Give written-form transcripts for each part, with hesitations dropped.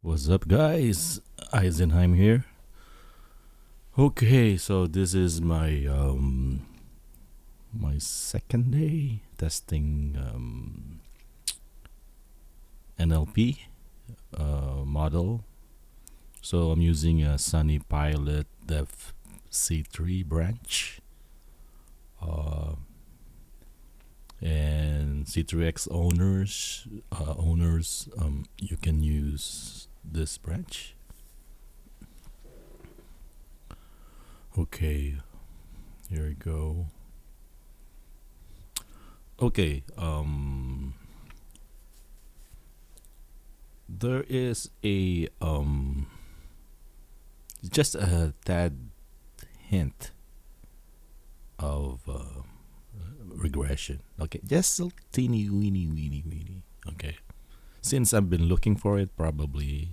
What's up, guys? Eisenheim here. Okay, so this is my second day testing NLP model. So I'm using a Sunnypilot Dev C3 branch, uh, and C3X owners, you can use this branch. Okay, here we go. Okay, there is a just a tad hint of regression. Okay, just a teeny weeny. Okay, since I've been looking for it, probably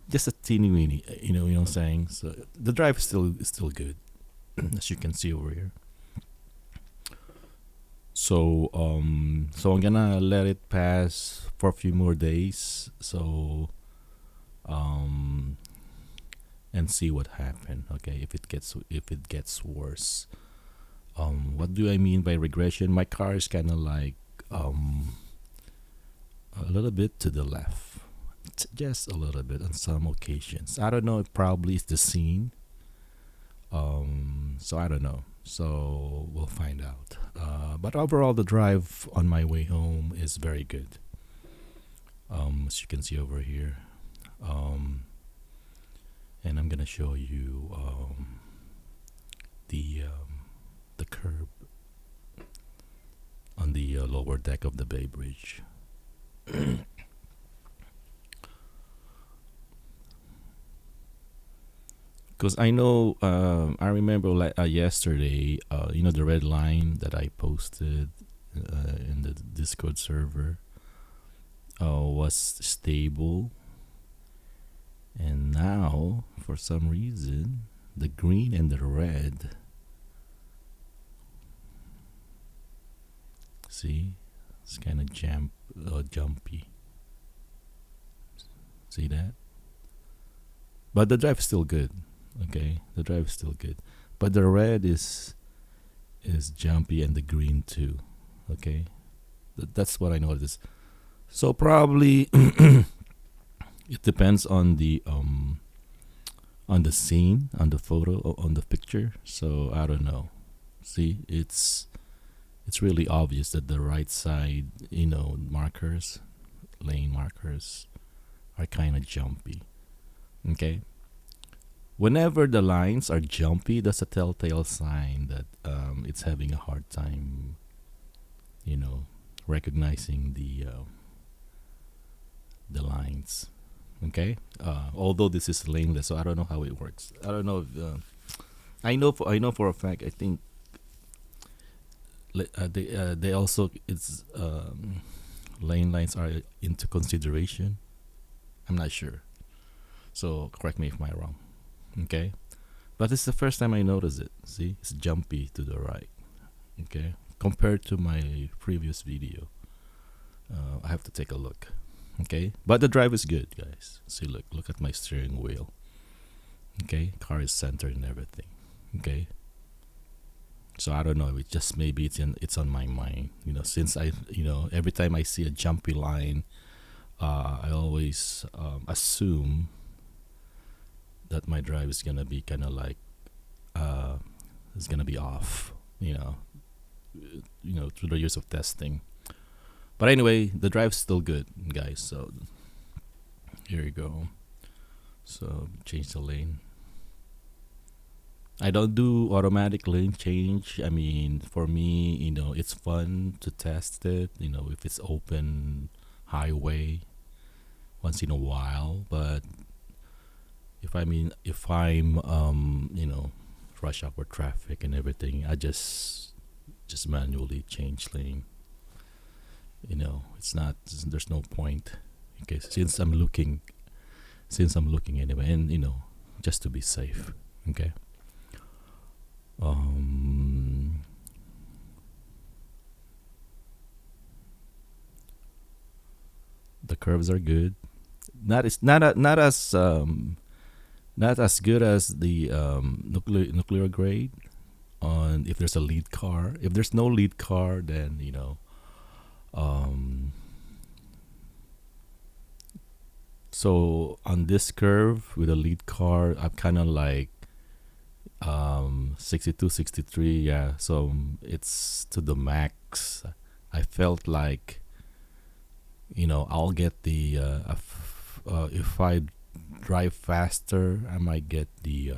just a teeny weeny. You know what I'm saying. So the drive is still good, as you can see over here. So I'm gonna let it pass for a few more days. So and see what happened. Okay, if it gets worse. What do I mean by regression? My car is kind of like a little bit to the left, just a little bit on some occasions. I don't know. It probably is the scene. So I don't know. So we'll find out. But overall, the drive on my way home is very good. As you can see over here. And I'm gonna show you the curb on the lower deck of the Bay Bridge. Because I know, I remember like yesterday, the red line that I posted in the Discord server was stable, and now for some reason the green and the red, see, it's kind of jumpy. See that? But the drive is still good. Okay, the drive is still good, but the red is jumpy and the green too. Okay, that's what I noticed. So probably it depends on the scene, on the photo, or on the picture. So I don't know. See, it's really obvious that the right side, markers, lane markers, are kind of jumpy. Okay. Whenever the lines are jumpy, that's a telltale sign that it's having a hard time, recognizing the lines. Okay. Although this is laneless, so I don't know how it works. I don't know if I know for a fact. I think they also it's lane lines are into consideration. I'm not sure. So correct me if I'm wrong. Okay, but it's the first time I notice it. See, it's jumpy to the right. Okay, compared to my previous video, I have to take a look. Okay, but the drive is good, guys. See, look at my steering wheel. Okay, car is centered and everything. Okay, so I don't know. It just maybe it's on my mind. Since every time I see a jumpy line, I always assume that my drive is gonna be kind of like it's gonna be off, through the years of testing. But anyway, the drive's still good, guys. So here you go. So change the lane. I don't do automatic lane change. I mean, for me, it's fun to test it. If it's open highway once in a while, but if I'm rush hour traffic and everything, I just manually change lane. It's not, there's no point. Okay, since I'm looking anyway, and just to be safe. Okay. curves are good. Not as good as the nuclear grade. On if there's a lead car. If there's no lead car, then Um, so on this curve with a lead car, I'm kind of like 62, 63. Yeah. So it's to the max. I felt like I'll get the if I drive faster, I might get the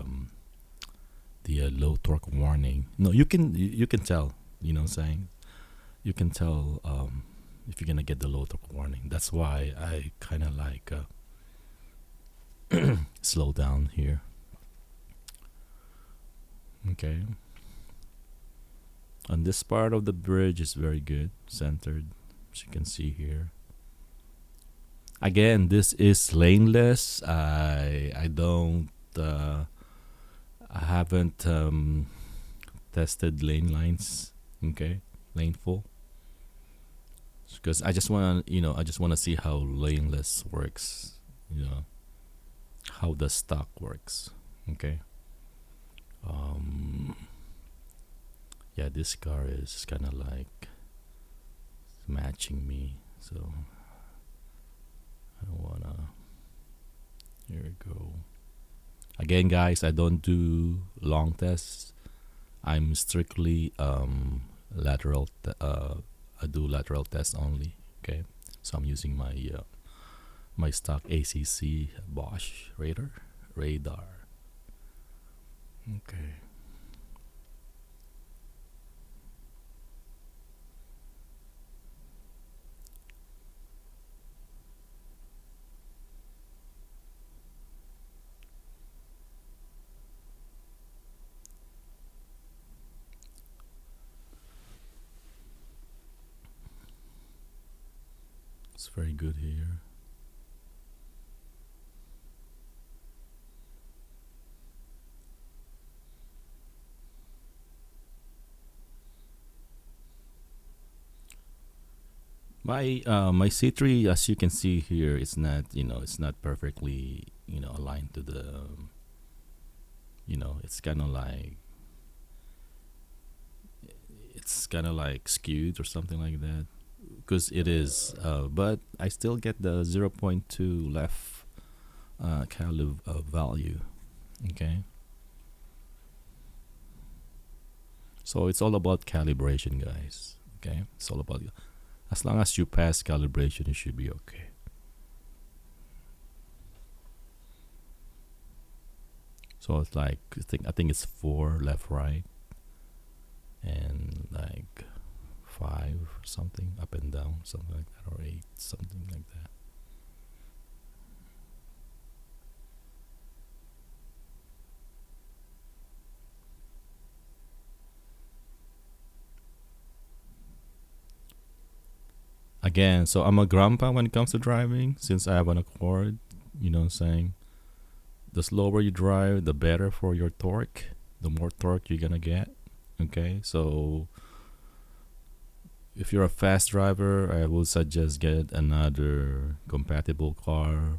low torque warning. No, you can tell. You know what I'm saying? You can tell if you're gonna get the low torque warning. That's why I kind of like slow down here. Okay. On this part of the bridge is very good, centered, as you can see here. Again, this is laneless. I don't I haven't tested lane lines. Okay, lane full. Because I just want to I just want to see how laneless works. How the stock works. Okay. Um. Yeah, this car is kind of like matching me, so I don't wanna. Here we go. Again, guys, I don't do long tests. I'm strictly lateral. I do lateral tests only. Okay, so I'm using my stock ACC Bosch radar. Okay. It's very good here. My C3, as you can see here, it's not perfectly aligned to the it's kind of like skewed or something like that, because it is, but I still get the zero point 0.2 left value. Okay, so it's all about calibration, guys. Okay, it's all about, as long as you pass calibration, you should be okay. So it's like I think it's 4 left, right, and like 5 or something up and down, something like that, or 8, something like that. Again, so I'm a grandpa when it comes to driving, since I have an Accord. You know what I'm saying? The slower you drive, the better for your torque. The more torque you're gonna get. Okay, so if you're a fast driver, I would suggest get another compatible car.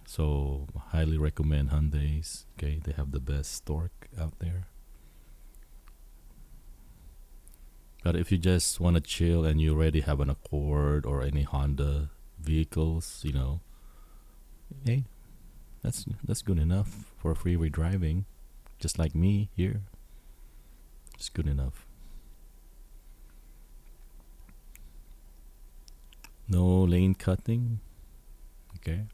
So highly recommend Hyundai's. Okay, they have the best torque out there. But if you just want to chill and you already have an Accord or any Honda vehicles, hey, that's good enough for freeway driving. Just like me here, it's good enough. No lane cutting. Okay.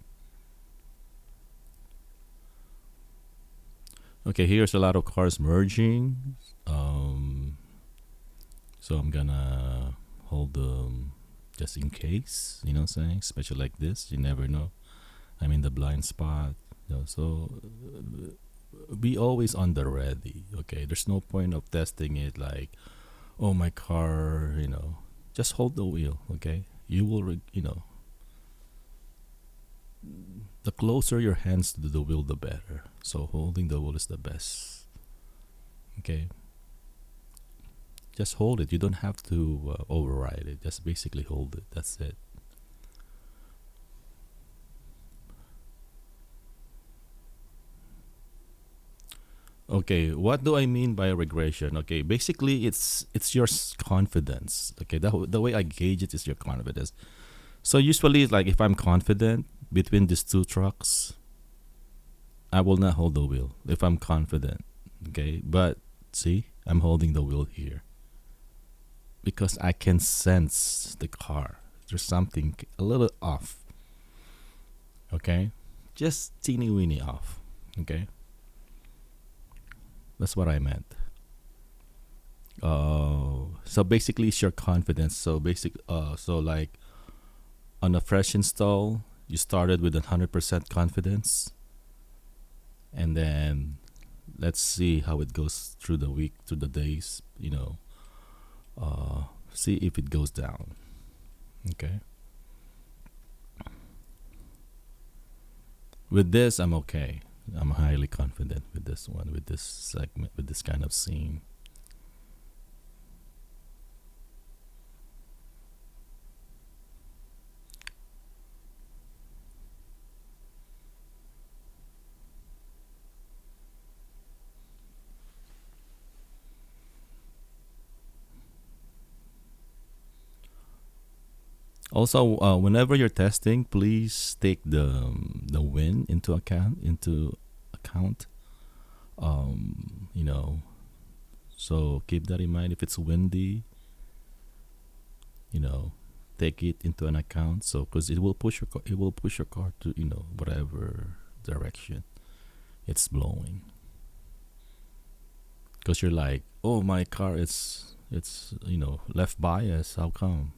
Okay, here's a lot of cars merging. So I'm gonna hold them just in case, you know what I'm saying? Especially like this, you never know. I'm in the blind spot. So be always on the ready, okay? There's no point of testing it like, oh, my car, just hold the wheel, okay? You will, the closer your hands to the wheel, the better. So holding the wheel is the best, okay? Just hold it. You don't have to override it. Just basically hold it. That's it. Okay, what do I mean by regression? Okay, basically it's your confidence. Okay, the way I gauge it is your confidence. So usually, like if I'm confident between these two trucks, I will not hold the wheel if I'm confident. Okay, but see, I'm holding the wheel here because I can sense the car. There's something a little off. Okay, just teeny weeny off. Okay, that's what I meant. So basically, it's your confidence. So like on a fresh install, you started with 100% confidence, and then let's see how it goes through the week, through the days. See if it goes down. Okay. With this, I'm okay. I'm highly confident with this one, with this segment, with this kind of scene. Also, whenever you're testing, please take the wind into account. Um, you know, so keep that in mind. If it's windy, you know, take it into an account. So because it will push your car to whatever direction it's blowing. Because you're like, oh, my car it's left bias. How come?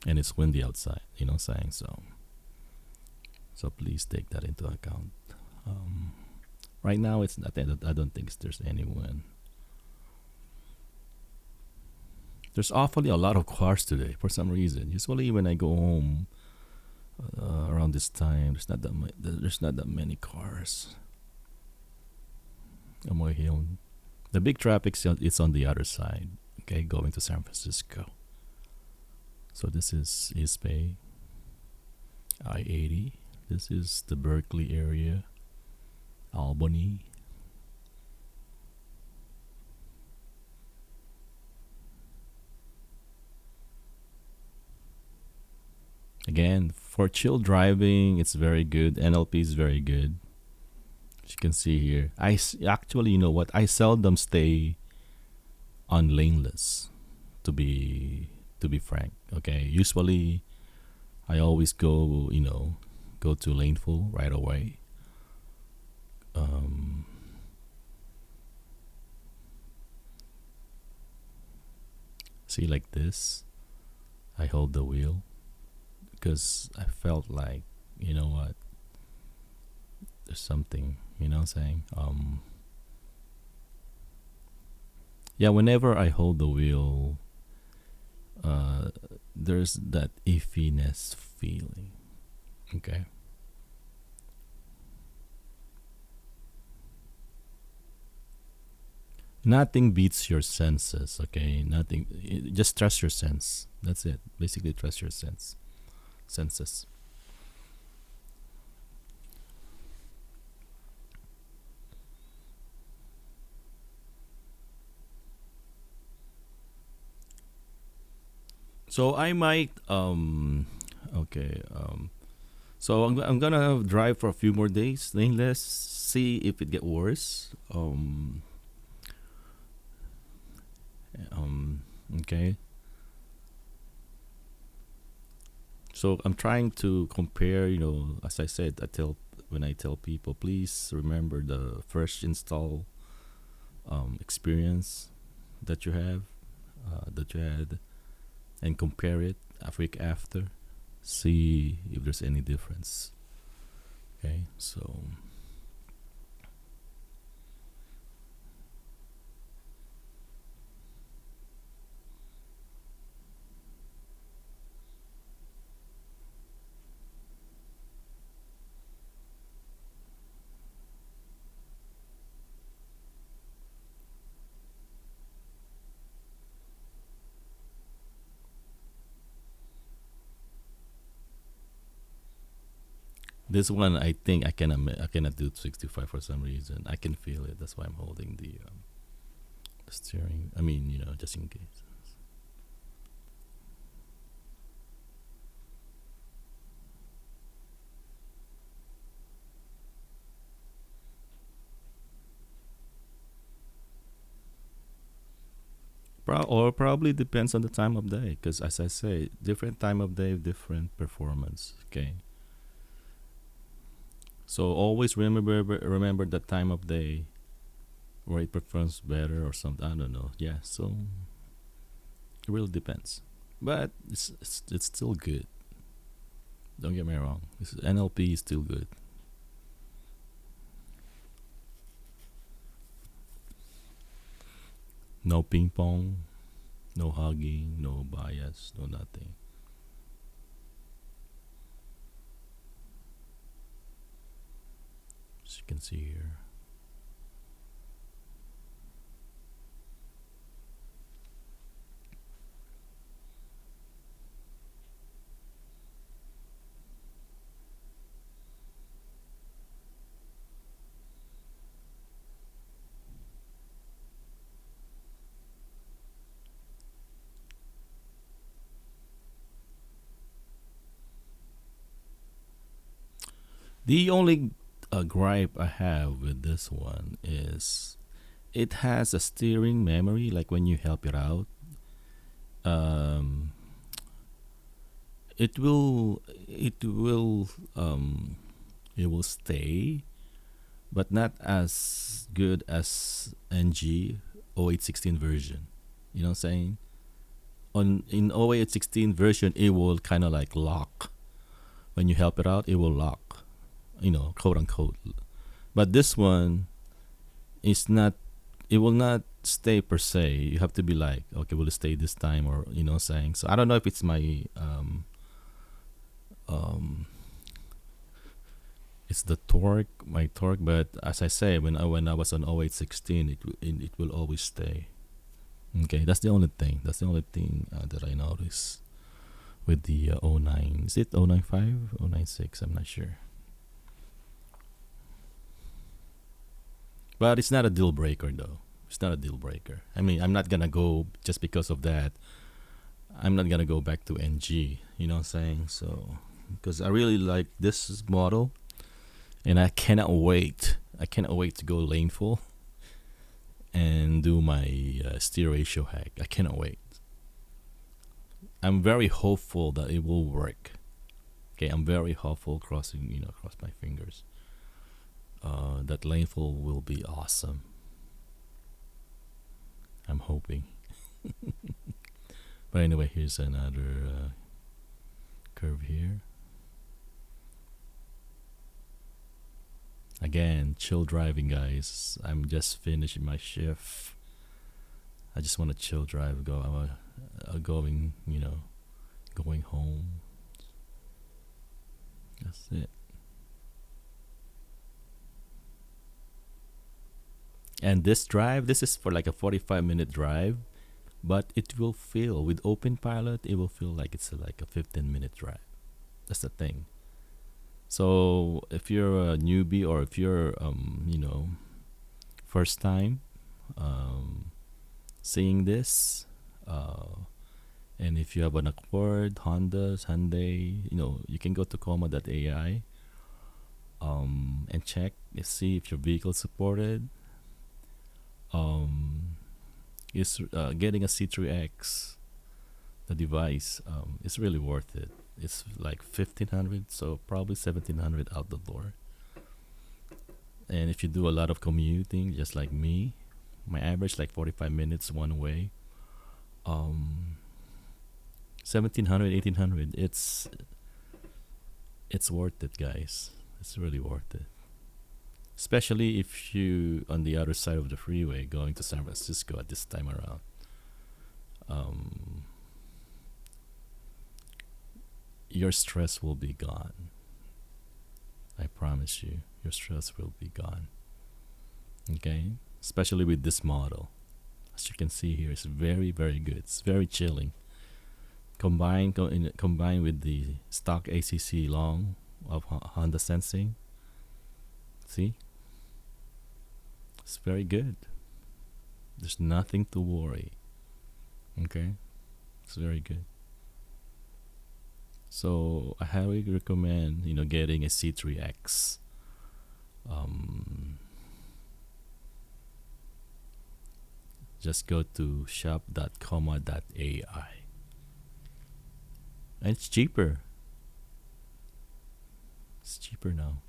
And it's windy outside. You know what I'm saying? So please take that into account. Um, right now, it's not. I don't think there's anyone. There's awfully a lot of cars today for some reason. Usually, when I go home around this time, there's not that many cars. I'm way here. The big traffic it's on the other side. Okay, going to San Francisco. So this is East Bay, I-80. This is the Berkeley area, Albany. Again, for chill driving, it's very good. NLP is very good. As you can see here, actually, you know what? I seldom stay on laneless. To be frank, okay. Usually, I always go to lane full right away. Um, See, like this, I hold the wheel because I felt like, you know what, there's something, what I'm saying. Yeah, whenever I hold the wheel, there's that iffiness feeling. Okay. Nothing beats your senses. Okay. Nothing. Just trust your sense. That's it. Basically, trust your senses. So I might okay so I'm gonna drive for a few more days. Then let's see if it get worse. Um okay. So I'm trying to compare. As I said, I tell people, please remember the first install experience that you have that you had, and compare it a week after. See if there's any difference. Okay, so This one, I think I cannot do 65 for some reason. I can feel it. That's why I'm holding the steering. I mean, just in case. Or probably depends on the time of day. Because as I say, different time of day, different performance. Okay. So always remember that time of day where it performs better or something. I don't know. Yeah. So it really depends. But it's still good. Don't get me wrong. This NLP is still good. No ping pong, no hugging, no bias, no nothing. As you can see here. The only gripe I have with this one is it has a steering memory. Like when you help it out, um, um, it will stay, but not as good as NG 0816 version. You know what I'm saying? On in 0816 version, it will kind of like lock. When you help it out, it will lock. Quote unquote. But this one is not. It will not stay per se. You have to be like, okay, will it stay this time, or saying. So I don't know if it's my um it's the torque, my torque. But as I say, when I was on 0816, it will always stay. Okay, that's the only thing. That's the only thing that I notice with the 09. Is it 095, 096? I'm not sure. But it's not a deal breaker though. It's not a deal breaker. I mean, I'm not gonna go just because of that. I'm not gonna go back to NG. You know what I'm saying? So, because I really like this model, and I cannot wait. I cannot wait to go laneful and do my steer ratio hack. I cannot wait. I'm very hopeful that it will work. Okay, I'm very hopeful. Cross my fingers. That laneful will be awesome. I'm hoping. But anyway, here's another curve here. Again, chill driving, guys. I'm just finishing my shift. I just want to chill drive. Going, going home. That's it. And this is for like a 45-minute drive, but it will feel with Openpilot, it will feel like it's like a 15-minute drive. That's the thing. So if you're a newbie, or if you're first time um, seeing this, and if you have an Accord, Hyundai, you can go to coma.ai and check and see if your vehicle is supported. um, is getting a C3X, the device, is really worth it. It's like 1500, so probably 1700 out the door. And if you do a lot of commuting, just like me, my average like 45 minutes one way. 1700, 1800. It's worth it, guys. It's really worth it. Especially if you on the other side of the freeway going to San Francisco at this time around. Um, your stress will be gone. I promise you, your stress will be gone. Okay, especially with this model. As you can see here, it's very very good. It's very chilling. Combined with the stock ACC long, of Honda sensing. See, it's very good. There's nothing to worry. Okay, it's very good. So I highly recommend getting a C3X. Um, just go to shop.comma.ai, and it's cheaper. It's cheaper now.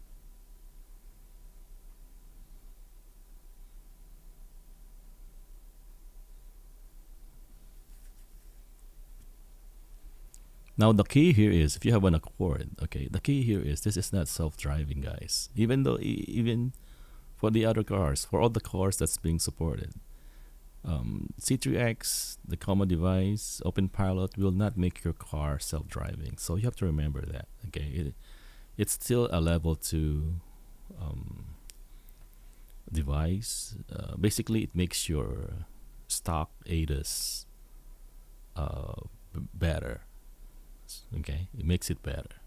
Now the key here is if you have an Accord, okay. The key here is this is not self-driving, guys. Even though even for the other cars, for all the cars that's being supported, C3X, the comma device, Openpilot will not make your car self-driving. So you have to remember that. Okay, it's still a level 2 um, device. Basically, it makes your stock ADAS better. Okay, it makes it better.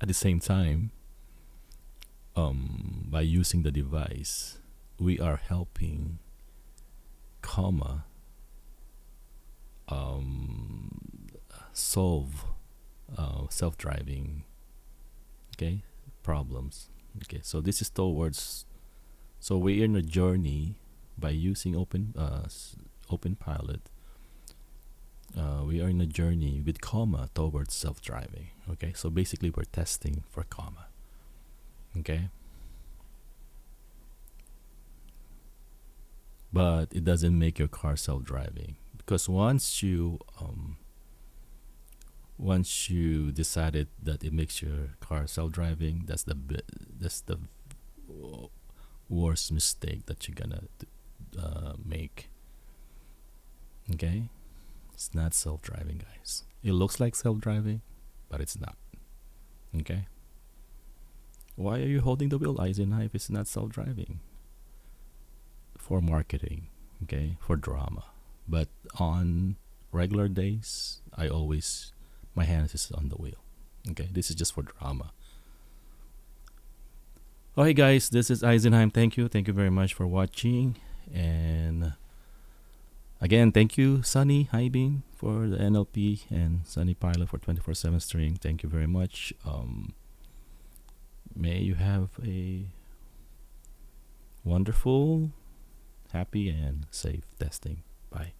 At the same time, by using the device, we are helping comma solve self-driving, okay, problems. Okay, so this is towards, so we're in a journey by using open pilot. We are in a journey with comma towards self-driving. Okay, so basically we're testing for comma. Okay, but it doesn't make your car self-driving, because once you decided that it makes your car self-driving, that's the worst mistake that you're gonna make. Okay, it's not self-driving, guys. It looks like self-driving, but it's not. Okay, why are you holding the wheel, Eisenhigh, if it's not self-driving? For marketing, okay, for drama. But on regular days, my hands is on the wheel. Okay, this is just for drama. Okay, guys, this is Eisenheim. Thank you very much for watching. And again, thank you, Sunny Hybeam, for the NLP, and Sunnypilot for 24/7 stream. Thank you very much. May you have a wonderful, happy, and safe testing. Bye.